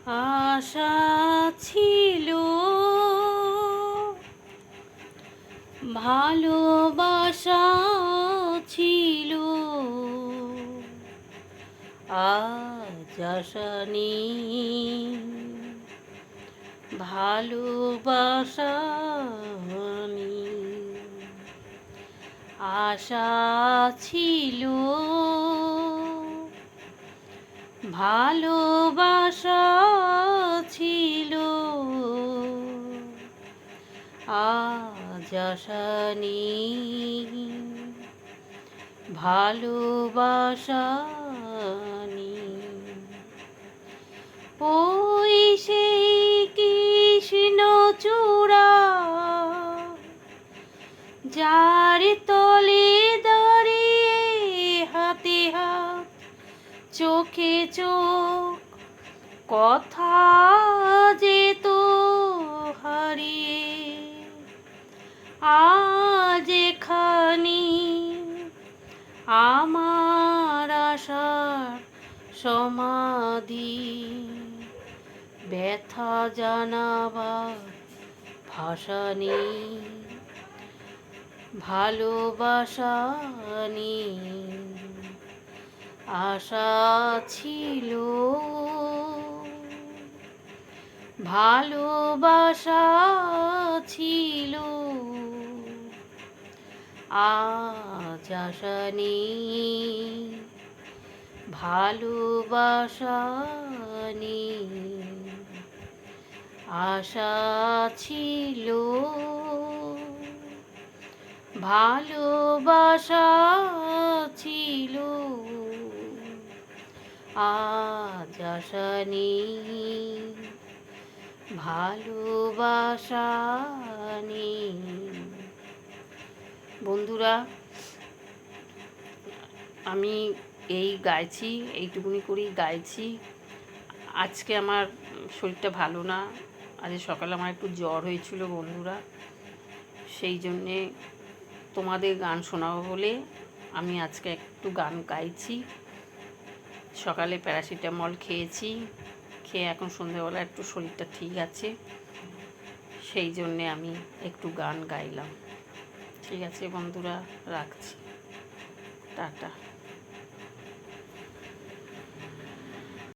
আশা ছিল, ভালোবাসা ছিল, আজ আশা নেই, ভালোবাসা নেই। আশা ছিল, ভালোবাসা ছিল, আজ আশা নেই, ভালোবাসা নেই। ওই সেই কৃষ্ণচূড়া, যার তলে দাঁড়িয়ে হাতে হাত চোখে চোখ কথা যেত হারিয়ে, আজ এখানে আমার আশার সমাধি। ব্যথা জানাবার ভাষা নেই, ভালোবাসা নেই। আশা ছিল, ভালোবাসা ছিল, আজ আশা নেই, ভালোবাসা নেই। আশা ছিল, ভালোবাসা ছিল, আজ আশা নেই, ভালোবাসা নেই। বন্ধুরা, আমি এই গাইছি, এইটুকুনি করেই গাইছি। আজকে আমার শরীরটা ভালো না, আজ সকালে আমার একটু জ্বর হয়েছিল বন্ধুরা, সেই জন্যে তোমাদের গান শোনাবো বলে আমি আজকে একটু গান গাইছি। সকালে প্যারাসিটামল খেয়েছি, খেয়ে এখন সন্ধ্যেবেলা একটু শরীরটা ঠিক আছে, সেই জন্যে আমি একটু গান গাইলাম। ঠিক আছে বন্ধুরা, রাখছি, টাটা।